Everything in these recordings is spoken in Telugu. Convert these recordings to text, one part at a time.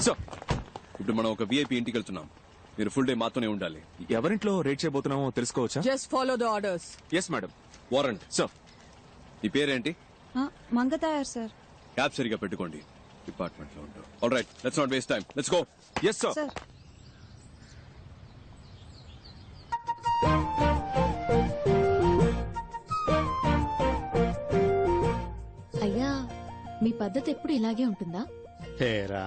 సార్ ఇప్పుడు మనం ఒక విఐపి ఇంటికి వెళ్తున్నాం. మీరు ఫుల్ డే మాతోనే ఉండాలి. ఎవరింట్లో రేట్ చేయబోతున్నామో తెలుసుకోవచ్చా? Just follow the orders. Yes madam. Warrant. Sir నీ పేరేంటి? మంగతాయారు సార్. క్యాబ్ సరిగా పెట్టుకోండి. డిపార్ట్మెంట్ లో ఉంటావు. All right, let's not waste time, let's go. Yes sir. Sir అయ్యా, మీ పద్ధతి ఎప్పుడు ఇలాగే ఉంటుందా? హేరా,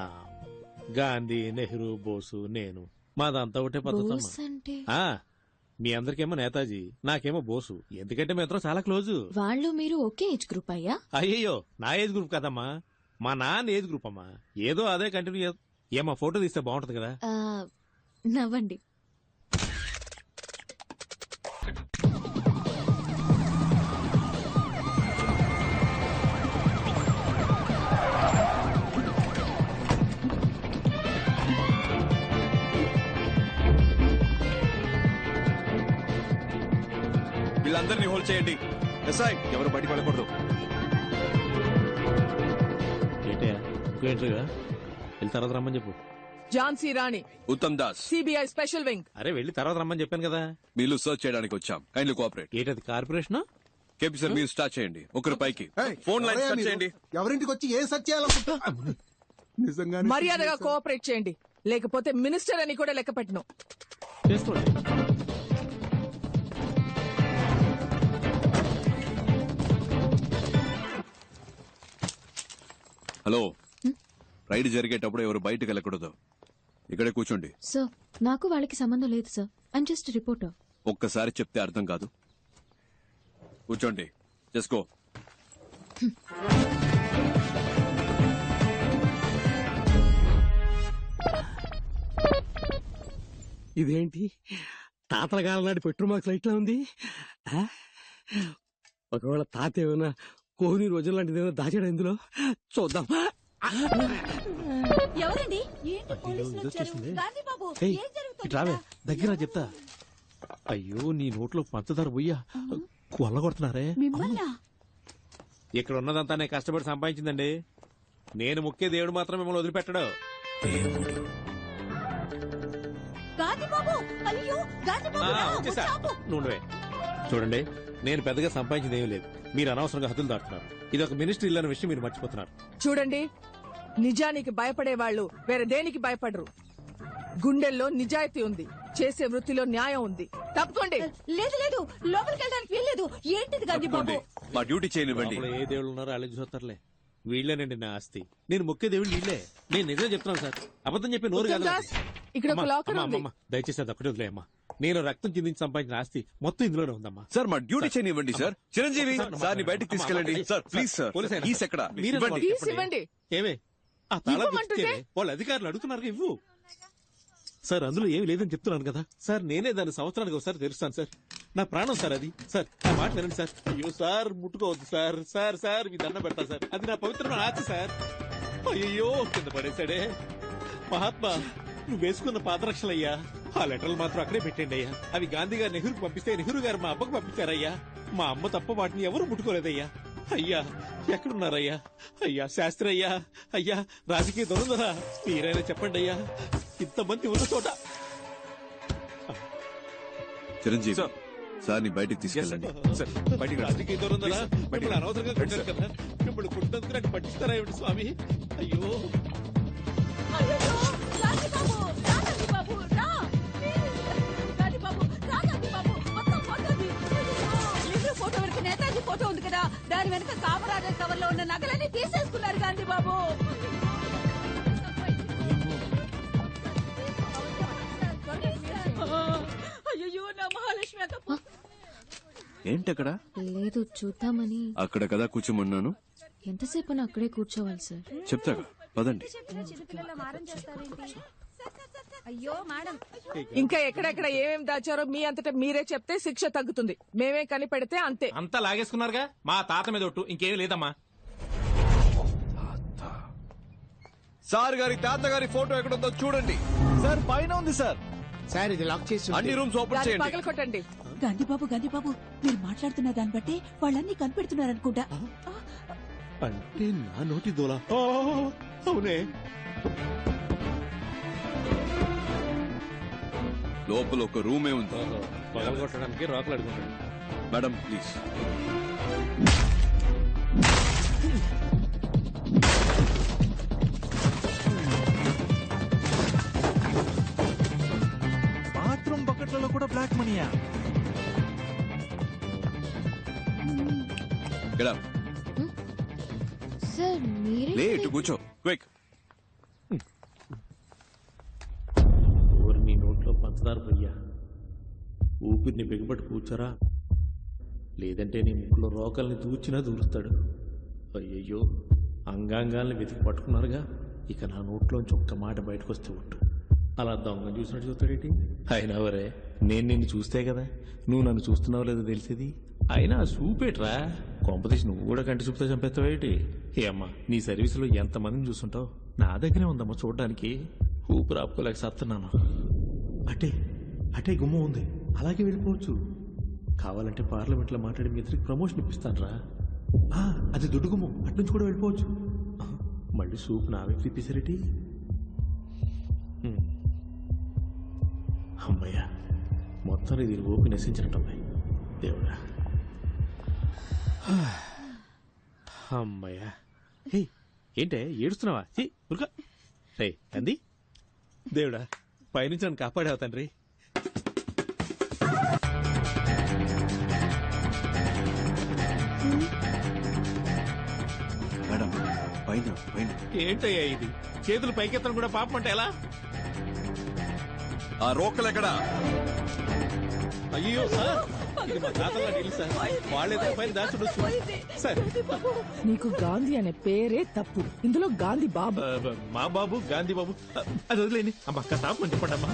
గాంధీ, నెహ్రూ, బోసు, నేను మాదంతా ఒకటే పద్ధతి. బోస్ అంటే మీ అందరికేమో నేతాజీ, నాకేమో బోసు. ఎందుకంటే మీ ఇద్దరం చాలా క్లోజు. వాళ్ళు మీరు ఒకే ఏజ్ గ్రూప్ అయ్యా? అయ్యయ్యో, నా ఏజ్ గ్రూప్ కదమ్మా, మా నాన్న ఏజ్ గ్రూప్ అమ్మా. ఏదో అదే కంటిన్యూ. ఏమా ఫోటో తీస్తే బాగుంటది కదా. నవ్వండి. వీళ్ళందరినీ హోల్డ్ చేయండి. ఎస్ఐ, ఎవరు బయటికి వెళ్ళకూడదు. ఏంటయ్యా ఇంకో ఎంట్రీగా వెళ్ళి తర్వాత రమ్మని చెప్పు. Jhansi Rani, Uttam Das, CBI special wing. అరే వెళ్ళి తర్వాత రమ్మని చెప్పాను కదా. వీళ్ళు సర్చ్ చేయడానికి వచ్చాం. Kindly cooperate. ఏంటది కార్పొరేషన్? కేపీ సార్, మీరు స్టార్ట్ చేయండి. ఒకరి పైకి ఫోన్ లైన్ కట్ చేయండి. ఎవరింటికి వచ్చి ఏం సెర్చ్ చేయాలనుకుంటా? నిజంగా మర్యాదగా కోఆపరేట్ చేయండి, లేకపోతే మినిస్టర్ అని కూడా లెక్క పెట్టను. చేసుకోండి. హలో, రైడ్ జరిగేటప్పుడు ఎవరు బయటకు వెళ్ళకూడదు. ఇక్కడే కూర్చోండి. సార్, నాకు వాళ్ళకి సంబంధం లేదు సార్. I'm just reporter. ఒక్కసారి చెప్తే అర్థం కాదు. కూర్చోండి. చేసుకో. ఇదేంటి తాతల కాలం నాటి పెట్రోల్ మార్క్స్ లైట్లా ఉంది? ఒకవేళ తాత ఏమైనా కోహ్లీ రోజుల లాంటిది ఏమైనా దాచాడా ఇందులో? చూద్దాం. ఎవరండి? రావే దగ్గర చెప్తా. అయ్యో, నీ నోట్లో పంచదార పోయ్యా కొల్ల కొడుతున్నారే. ఇక్కడ ఉన్నదంతా నేను కష్టపడి సంపాదించిందండి. నేను ముఖ్య దేవుడు మాత్రం మిమ్మల్ని వదిలిపెట్టడు. వచ్చేసా నువ్వే చూడండి. నేను పెద్దగా సంపాదించింది ఏమీ లేదు. మీరు అనవసరంగా హద్దులు దాటుతున్నారు. ఇది ఒక మినిస్ట్రీ ఇల్లు అనే విషయం మీరు మర్చిపోతున్నారు. చూడండి, నిజానికి భయపడే వాళ్ళు వేరే దేనికి భయపడరు. గుండెల్లో నిజాయితీ ఉంది, చేసే వృత్తిలో న్యాయం ఉంది. తప్పుకోండి. లేదు లేదు, లోపలికి వెళ్ళడానికి వీల్లేదు. ఏంటిది గాంధీ బాబు? మా డ్యూటీ చేయనివ్వండి. లోపల ఏ దేవుళ్ళు ఉన్నారో అలాగే చూస్తారులే. వీళ్ళేనండి నా ఆస్తి. నేను ముఖ్య దేవుళ్ళు వీళ్ళే. నేను నిజం చెప్తున్నాను సార్, అబద్ధం చెప్పి నోరు కాదు. ఇక్కడ ఒక లాకర్ ఉంది. దయచేసి అది ఒకటి వదిలేమ్మా. నేను రక్తం చిందించి సంపాదించిన ఆస్తి మొత్తం ఇందులోనే ఉందమ్మా. సార్, మా డ్యూటీ చేయనివ్వండి సార్. చిరంజీవి సార్ ని బయటికి తీసుకెళ్ళండి సార్, ప్లీజ్ సార్. ఈస్ ఎక్కడ? తీసి ఇవ్వండి. ఏమే ఆ తాళం ఇవ్వమంటుంటే? ఇస్తే వాళ్ళ అధికారులు అడుగుతున్నారు, ఇవ్వు సార్. అందులో ఏమి లేదని చెప్తున్నాను కదా సార్. నేనే దాన్ని సంవత్సరానికి ఒకసారి తెలుస్తాను సార్. నా ప్రాణం సార్ అది. సార్ నా మాట వినండి సార్. అయ్యో సార్, ముట్టుకోవద్దు సార్. సార్ సార్ మీ దండం పెడతా సార్. అది నా పవిత్రమైన ఆశ సార్. అయ్యో కింద పడేశాడే. మహాత్మా, నువ్వు వేసుకున్న పాదరక్షలయ్యా. ఆ లెటర్లు మాత్రం అక్కడే పెట్టండి అయ్యా. అవి గాంధీ గారు నెహ్రూకి పంపిస్తే నెహ్రూ గారు మా అబ్బకు పంపించారయ్యా. మా అమ్మ తప్ప వాటిని ఎవరు ముట్టుకోలేదయ్యా. అయ్యా ఎక్కడున్నారయ్యా? అయ్యా శాస్త్రి అయ్యా, అయ్యా రాజకీయ దొరుకుదరా, మీరైనా చెప్పండి అయ్యా. ఇంతమంది ఉన్న చోట. చిరంజీవి సార్ ని బయటికి తీసుకెళ్ళండి. రాజకీయ దొరుకుదరా, మిమ్మల్ని అనవసరంగా కొట్టారు కదా. మిమ్మల్ని కొట్టినందుకు నాకు పట్టిస్తారా ఏమిటి స్వామి? అయ్యో ఫోటో వరకు నేతాజీ ఫోటో ఉంది కదా, దాని వెనక కామరాజర్ కవర్ లో ఉన్న నగలన్నీ తీసేసుకున్నారు గాంధీ బాబు. అయ్యో, నా మహాలక్ష్మి అక్క. ఏంటక్కడ? లేదు, చూద్దామని. అక్కడ కదా కూర్చోమన్నాను. ఎంతసేపు అక్కడే కూర్చోవాలి సార్? చెప్తాగా, పదండి. అయ్యో మేడం, ఇంకా ఎక్కడెక్కడ ఏమేం దాచారో మీ అంతటా మీరే చెప్తే శిక్ష తగ్గుతుంది. మేమే కనిపెడితే అంతే. అంతా లాగేసుకున్నారుగా. మా తాత మీద ఒట్టు, ఇంకేమీ లేదమ్మా. సార్ గారి తాతగారి ఫోటో ఎక్కడుందో చూడండి సార్. పైన ఉంది సార్. సార్ ఇది లాక్ చేసి అన్ని రూమ్స్ ఓపెన్ దాన్ని చేయండి. పగల కొట్టండి. గాంధీబాబు మీరు మాట్లాడుతున్న దాన్ని బట్టి వాళ్ళన్నీ కనిపెడుతున్నారనుకుంటా. అంటే నా నోటి దోలా. అవునే. లోపల ఒక రూమే ఉంది. పగలగొట్టడానికి రాకులు అడుగుతాడు. Madam please. బాత్రూమ్ బకెట్లలో కూడా బ్లాక్ మనీయా? Get up. సార్ మీరే లే ఇటు కూర్చో క్విక్. ఊరి నీ నోట్లో పంచదార పోయ్యా, ఊపిరిని బిగబట్టి కూర్చోరా, లేదంటే నీ ముక్కులో రోకల్ని దూచినా దూరుస్తాడు. అయ్యయ్యో, అంగాంగాల్ని వెతికి పట్టుకున్నారుగా, ఇక నా నోట్లోంచి ఒక్క మాట బయటకు వస్తే ఒట్టు. అలా దొంగ చూసినట్టు చూస్తాడేంటి? అయినా వరే, నేను నిన్ను చూస్తే కదా నువ్వు నన్ను చూస్తున్నావు లేదో తెలిసేది. అయినా చూపేట్రా, కొంపతీసి నువ్వు కూడా కంటి చూపుతో చంపేస్తావేటి? ఏ అమ్మా, నీ సర్వీసులో ఎంతమందిని చూస్తుంటావు, నా దగ్గరే ఉందమ్మా చూడడానికి. ఊపిరి ఆపుకోలేక సత్తున్నాను. అటే అటే గుమ్మం ఉంది, అలాగే వెళ్ళిపోవచ్చు. కావాలంటే పార్లమెంట్లో మాట్లాడి మీ ఇద్దరికి ప్రమోషన్ ఇప్పిస్తానరా. అది దుడ్డు గుమ్మం, అట్నుంచి కూడా వెళ్ళిపోవచ్చు. మళ్ళీ సూప్ నా వైపు తిప్పేసరేటి? అమ్మయ్యా, మొత్తం ఇది ఓపి నశించినట్టమ్మాయి. దేవుడా, అమ్మయ్యా. హే, ఏంటే ఏడుస్తున్నావా? ఉరుకా రే అంది. దేవుడా, పైనుంచి నన్ను కాపాడావు తండ్రి. మేడం పైన పైన. ఏంటయ్యా ఇది? చేతులు పైకెత్తడం కూడా పాపం అంటే ఎలా? ఆ రోకలు ఎక్కడా? అయ్యో సార్, ఇది మా తాతల ఇల్లు సార్, వాళ్ళేదో పైన దాచుడొచ్చు సార్. నీకు గాంధీ అనే పేరే తప్పు, ఇందులో గాంధీ బాబు. మా బాబు గాంధీ బాబు, అది వదిలేండి అమ్మ. అక్క తాపమని చెప్పండి అమ్మా.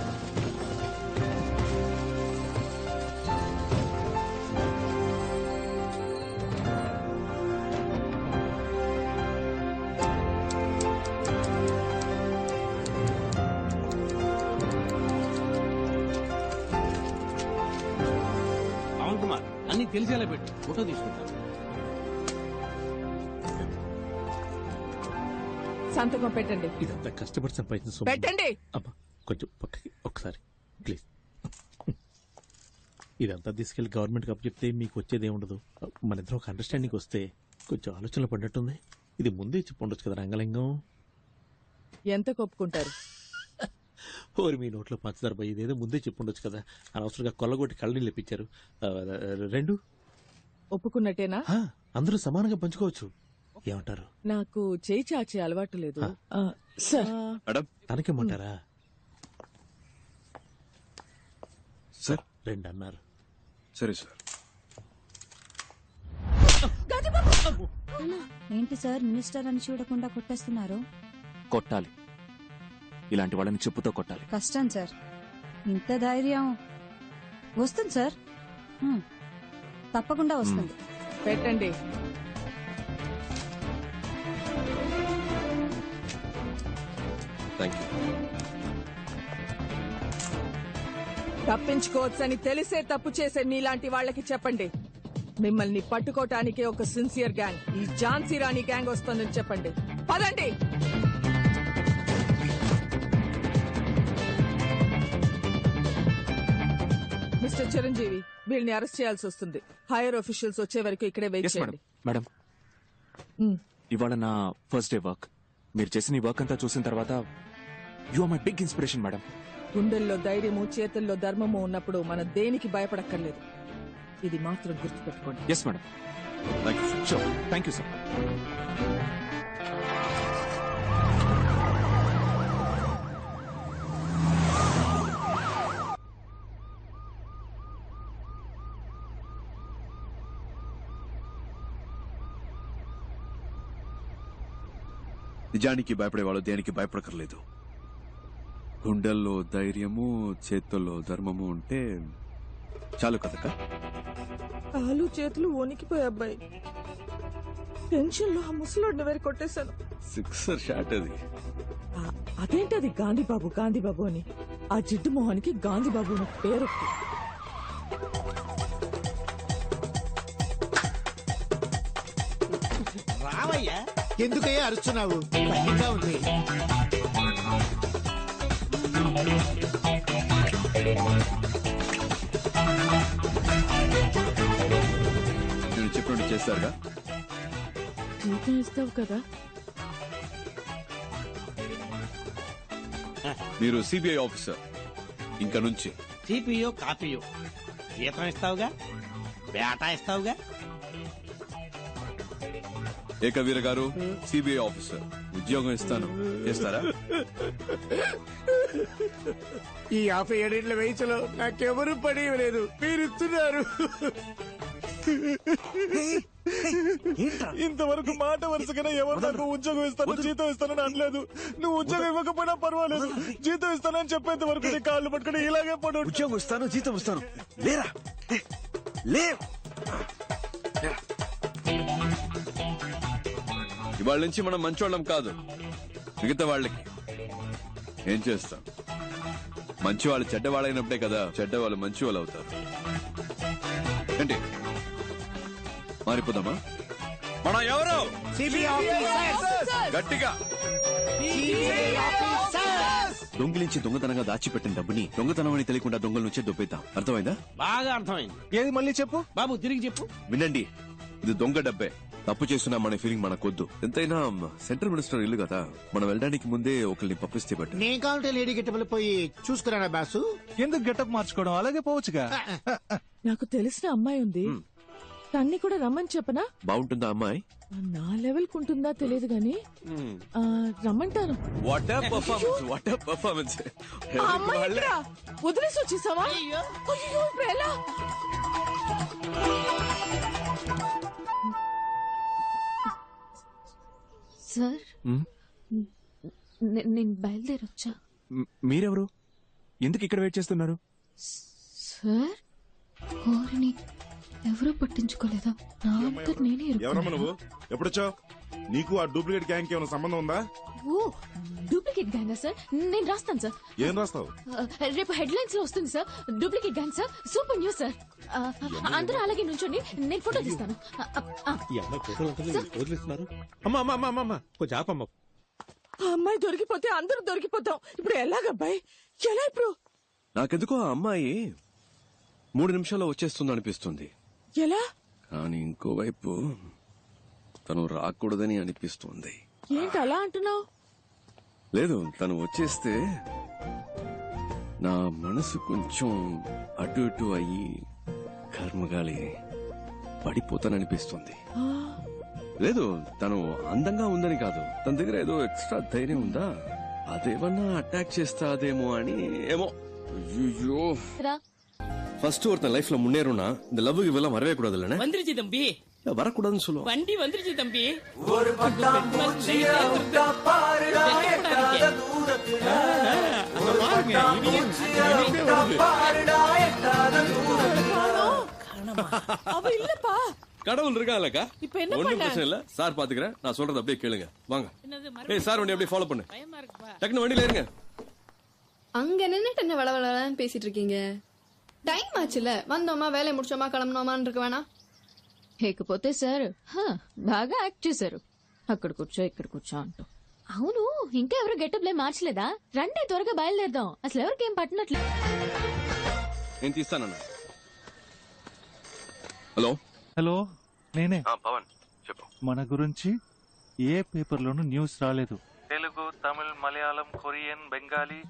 పవన్ కుమార్ అన్ని తెలిసేలా పెట్టు, ఫోటో తీసుకుంటాను. సంతకం పెట్టండి. ఇదంతా కష్టపడి సంపాదించిన సొమ్ము. పెట్టండి. అమ్మా కొంచెం పక్కకి ఒకసారి ప్లీజ్. ఇదంతా తీసుకెళ్లి గవర్నమెంట్కి అప్పచెప్తే మీకు వచ్చేది ఏముండదు. మన ఇద్దరం ఒక అండర్స్టాండింగ్ వస్తే కొంచెం ఆలోచనలు పడ్డట్టుంది. ఇది ముందే చెప్పండొచ్చు కదా రంగలింగం. ఎంత కొప్పుకుంటారు? ఓరి మీ నోట్లో పంచదార పోయి, ఇదేదో ముందే చెప్పుండొచ్చు కదా. అనవసరంగా కొల్లగొట్టి కళ్ళని లేపించారు. 2 ఒప్పుకున్నట్టేనా? అందరూ సమానంగా పంచుకోవచ్చు. ఏమంటారు? నాకు చేయి చాచే అలవాటు లేదు సార్. మేడం తనకేమంటారా? సార్ 2 అన్నారు. సరే సార్. ఏంటి సార్ మినిస్టర్ అని చూడకుండా కొట్టేస్తున్నారు? కొట్టాలి, ఇలాంటి వాళ్ళని చెప్పుతో కొట్టాలి. కష్టం సార్, ఇంత ధైర్యం వస్తుంది సార్. తప్పకుండా వస్తుంది. పెట్టండి. Thank you. తప్పించుకోవచ్చని తెలిసే తప్పు చేసే మీలాంటి వాళ్ళకి చెప్పండి, మిమ్మల్ని పట్టుకోటానికే ఒక సిన్సియర్ గ్యాంగ్, ఈ ఝాన్సీ రాణి గ్యాంగ్ వస్తుందని చెప్పండి. పదండి. మిస్టర్ చిరంజీవి, వీళ్ళని అరెస్ట్ చేయాల్సి వస్తుంది. హైయర్ ఆఫీషియల్స్ వచ్చే వరకు ఇక్కడే వెయిట్ ఎస్ మేడం. చేయండి. మేడం, ఇవాళ నా ఫస్ట్ డే వర్క్. మీరు చేసిన ఈ వర్క్ అంతా చూసిన తర్వాత you are my big inspiration madam. గుండెల్లో ధైర్యము, చేతుల్లో ధర్మము ఉన్నప్పుడు మనం దేనికి భయపడక్కర్లేదు. ఇది మాత్రం గుర్తుపెట్టుకోండి. Yes madam. Thank you sir. Sure. Thank you sir. నిజానికి భయపడేవాళ్ళు దేనికి భయపడకర్లేదు. గుండెల్లో ధైర్యము, చేతుల్లో ధర్మము ఉంటే చాలు కదక్క. కాలు చేతులు వణికిపోయి అబ్బాయి, టెన్షన్ లో ఆ ముసలోడిని వేరు కొట్టేశాను. 6 షాట్ అది. అదేంటది గాంధీబాబు గాంధీబాబు అని? ఆ జిడ్డు మొహానికి గాంధీబాబు అని పేరు. రావయ్యా, ఎందుకయ్యా అరుస్తున్నావు? భయంగా ఉంది. నేను చెప్పినట్టు చేస్తారుగా. జీతం ఇస్తావు కదా? మీరు సిబిఐ ఆఫీసర్ ఇంకా నుంచి. సిపియో కాపీయో జీతం ఇస్తావుగా, బేటా ఇస్తావుగా. ఏకవీర గారు సిబిఐ ఆఫీసర్, ఉద్యోగం ఇస్తాను, చేస్తారా? ఈ 57 వయసులో నాకెవరు పని లేదు, మీరు ఇస్తున్నారు. ఇంతవరకు మాట వరుసగానే ఎవరు నాకు ఉద్యోగం ఇస్తాను జీతం ఇస్తానని అనలేదు. నువ్వు ఉద్యోగం ఇవ్వకపోయినా పర్వాలేదు, జీతం ఇస్తానని చెప్పేంత వరకు నీ కాళ్ళు పట్టుకుని ఇలాగే పడు. ఉద్యోగం ఇస్తాను, జీతం ఇస్తాను. లేరా లే. ఇవాళ నుంచి మనం మంచోళ్ళం కాదు, మిగతా వాళ్ళకి ఏం చేస్తాం. మంచి వాళ్ళు చెడ్డవాళ్ళైనప్పుడే కదా చెడ్డవాళ్ళు మంచి వాళ్ళు అవుతారు. ఏంటి మారిపోదామా? మన ఎవరు? గట్టిగా దొంగిలించి దొంగతనంగా దాచిపెట్టిన డబ్బుని దొంగతనం అని తెలియకుండా దొంగల నుంచే దొబ్బేద్దాం. అర్థమైందా? బాగా అర్థమైంది. ఏది మళ్ళీ చెప్పు బాబు, తిరిగి చెప్పు. వినండి, ఇది దొంగ డబ్బే. తప్పు చేస్తున్నామనే ఫీలింగ్ మనకొద్దు. ఎంతైనా సెంట్రల్ మినిస్టర్ ఇల్లు కదా, మనం వెళ్ళడానికి ముందే ఒకరిని పంపిస్తే బట్టి. నేను కావాలంటే లేడీ గెట్టబుల్ పోయి చూసుకురానా బాసు? ఎందుకు గెటప్ మార్చుకోవడం, అలాగే పోవచ్చుగా. నాకు తెలిసిన అమ్మాయి ఉంది, తన్ని కూడా రమ్మని చెప్పనా? బాగుంటుందా అమ్మాయి? నా లెవెల్ కుంటుందా తెలియదు గాని రమ్మంటాను. What a performance, what a performance. ఆ అమ్మాయి ఎక్కడా? వదిలేసి వచ్చేసావా? అయ్యో, ఇప్పుడు ఎలా? సార్ నేను బయలుదేరొచ్చా. మీరెవరు? ఎందుకు ఇక్కడ వెయిట్ చేస్తున్నారు? సార్ కోరిని ఎవరూ పట్టించుకోలేదా? నా అంతా నేనే ఎవరమ్మా నువ్వు? ఎప్పుడొచ్చావు? నీకు ఆ డూప్లికేట్ గ్యాంగ్ ఏమైనా సంబంధం ఉందా? ఓ డూప్లికేట్ గ్యాంగా సార్? నేను రాస్తాను సార్. ఏం రాస్తావు? రేపు హెడ్లైన్స్ లో వస్తుంది sir. Duplicate gang sir, super news sir. అందరూ అలాగే నుంచోండి, నేను ఫోటో తీస్తాను. ఈ అమ్మాయి ఫోటోలు ఉంటుంది, వదిలేస్తున్నారు. అమ్మా అమ్మా అమ్మా అమ్మా కొంచెం ఆపమ్మ. ఆ అమ్మాయి దొరికిపోతే అందరూ దొరికిపోతాం. ఇప్పుడు ఎలాగబ్బాయి? ఎలా ఇప్పుడు? నాకెందుకో ఆ అమ్మాయి 3 నిమిషాల్లో వచ్చేస్తుంది అనిపిస్తుంది. ఎలా? కానీ ఇంకోవైపు తను రాకూడదని అనిపిస్తుంది. ఏంటి అలా అంటున్నావు? లేదు, తను వచ్చేస్తే నా మనసు కొంచెం అటు ఇటు అయ్యి కర్మగాలి పడిపోతాననిపిస్తుంది. లేదు, తను అందంగా ఉందని కాదు, తన దగ్గర ఏదో ఎక్స్ట్రా ధైర్యం ఉందా, అదేమన్నా అటాక్ చేస్తాదేమో అని. ఏమో. ஐயோ, ஃபர்ஸ்ட் ஒருத்தன் லைஃப்ல முன்னேறும்னா இந்த லவ்வுக்கு இதெல்லாம் வரவே கூடாது இல்லனே. வந்துருச்சு தம்பி, வரக்கூடாதுன்னு சொல்லுவோம். வண்டி வந்துருச்சு தம்பி. ஒரு பட்டாம் பூச்சியை விட்டா பாருடா எட்டாத தூரத்துல. ஒரு பட்டாம் பூச்சியை விட்டா பாருடா எட்டாத தூரத்துல. அவ இல்லப்பா. கடவுள் இருக்கான்லக்கா, இப்ப என்ன ஒண்ணும் பண்ண? பிரச்சனை இல்ல. சார் பாத்துக்கிறேன், நான் சொல்றது அப்படியே கேளுங்க. வாங்க. ஏய் சார், வண்டி அப்படியே ஃபாலோ பண்ணு. டக்குனு வண்டியில ஏறுங்க. அங்க நின்னுட்டு என்ன வளவளன்னு பேசிட்டு இருக்கீங்க? டைம் ஆச்சுல, வந்தோமா வேலையை முடிச்சோமா கிளம்பணுமான்னு இருக்க வேணாம். లేకపోతే సార్ బాగా యాక్ట్ చేశారు. అక్కడ కూర్చో ఇక్కడ కూర్చో అంటూ. అవును, ఇంకా ఎవరు గెటప్ లే మార్చలేదా? రండి త్వరగా బయలుదేరదాం. అసలు ఎవరికేం పట్టినట్లే. నేను తీస్తానన్నా. హలో హలో, నేనే పవన్, చెప్పు. మన గురించి ఏ పేపర్లోనూ న్యూస్ రాలేదు. తెలుగు, తమిళ్, మలయాళం, కొరియన్, బెంగాలీ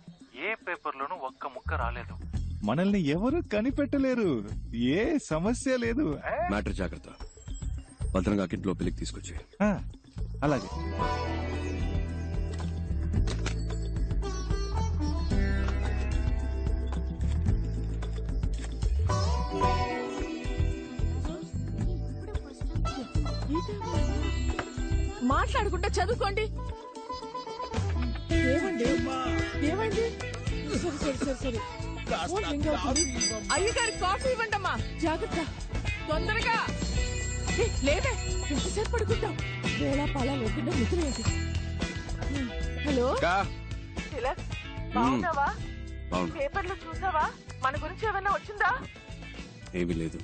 ఏ పేపర్లోనూ ఒక్క ముక్క రాలేదు. మనల్ని ఎవరు కనిపెట్టలేరు, ఏ సమస్య లేదు. మ్యాటర్ జాగ్రత్త. భద్రంగా కిట్లో పెళ్లికి తీసుకొచ్చి. అలాగే. మాట్లాడుకుంటా చదువుకోండి. ఏమండి? ఏమైంది? సరే సరే సరే సరే. ఫోన్ రింగ్ అవుతుంది. అయ్యగారి కాఫీ ఇవ్వండమ్మా. జాగ్రత్త, తొందరగా. లేదే, ఎంతసేపు పడుకుంటాం? వేళ పాలా లేకుండా నిద్ర ఏంటి? హలో తిలక్, బాగున్నావా? పేపర్లో చూసావా? మన గురించి ఏమైనా వచ్చిందా? ఏమీ లేదు.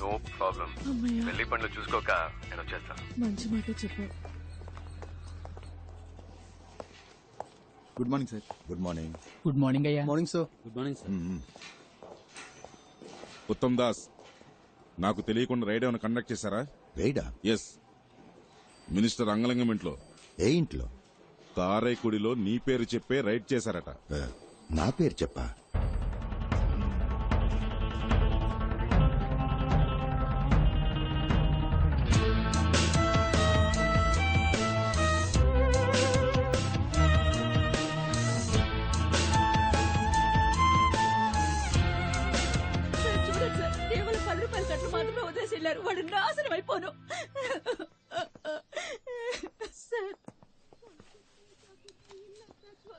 No problem. పెళ్లి పనులు చూసుకోక నేను వచ్చేస్తాను. మంచి మాట చెప్పు. Good morning sir. Good morning. Good morning అయ్యా. Morning sir. Good morning sir. Uttam Das, నాకు తెలియకుండా రైడ్ ఏమైనా కండక్ట్ చేశారా? రైడా? ఎస్. మినిస్టర్ అంగలింగం ఇంట్లో. ఏ ఇంట్లో? కారైకుడిలో నీ పేరు చెప్పే రైడ్ చేశారట. నా పేరు చెప్పా? సార్, చూడండి సార్, కేవలం 10 రూపాయల కట్లు మాత్రమే వదిలేసి వెళ్ళారు. వాడు నాశనం అయిపోను. సార్,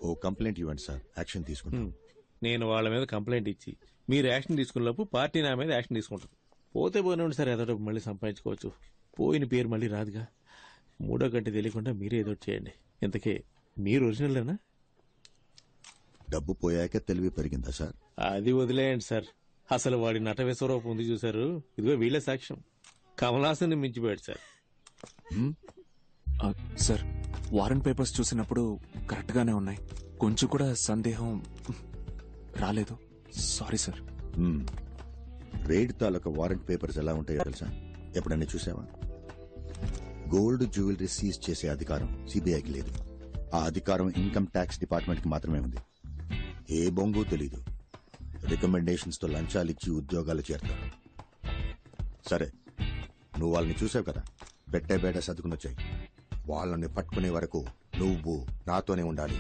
ఓ కంప్లైంట్ ఇవ్వండి సార్, యాక్షన్ తీసుకుంటాం. నేను వాళ్ళ మీద కంప్లైంట్ ఇచ్చి మీరు యాక్షన్ తీసుకున్నప్పుడు పార్టీ నా మీద యాక్షన్ తీసుకుంటుంది. పోతే పోయినండి సార్, ఏదో ఒకటి మళ్ళీ సంపాదించుకోవచ్చు. పోయిన పేరు మళ్ళీ రాదుగా. 3వ గంట తెలియకుండా మీరే ఏదో ఒకటి చేయండి. ఇంతకీ మీరు ఒరిజినల్లేనా? డబ్బు పోయాక తెలివి పెరిగిందా సార్? అది వదిలేయండి సార్. అసలు వాడి నట విశ్వరూపం ఉంది చూసారు, ఇదిగో వీళ్ళే సాక్ష్యం. కమలాసన్ మించిపోయాడు సార్. సార్, వారెంట్ పేపర్స్ చూసినప్పుడు కరెక్ట్ గానే ఉన్నాయి. కొంచెం కూడా సందేహం రాలేదు. Sorry sir. రైడ్ తాలూకా వారెంట్ పేపర్స్ ఎలా ఉంటాయో తెలుసా? ఎప్పుడైనా చూసావా? గోల్డ్ జ్యువెలరీ సీజ్ చేసే అధికారం సిబిఐకి లేదు. ఆ అధికారం ఇన్కమ్ ట్యాక్స్ డిపార్ట్మెంట్ కి మాత్రమే ఉంది. ఏ బొంగు తెలీదు. రికమెండేషన్స్ తో లంచాలు ఇచ్చి ఉద్యోగాలు చేరతారు. సరే, నువ్వు వాళ్ళని చూసావు కదా, పెట్టే బేట సర్దుకుని వచ్చాయి. వాళ్ళని పట్టుకునే వరకు నువ్వు నాతోనే ఉండాలి.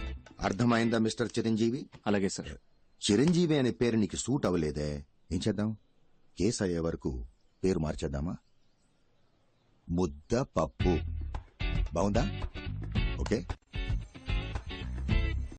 అర్థమైందా మిస్టర్ చిరంజీవి? అలాగే సార్. చిరంజీవి అనే పేరు నీకు సూట్ అవ్వలేదే, ఏం చేద్దాం? కేసు అయ్యే వరకు పేరు మార్చేద్దామా? ముద్ద పప్పు. బాగుందా? ఓకే.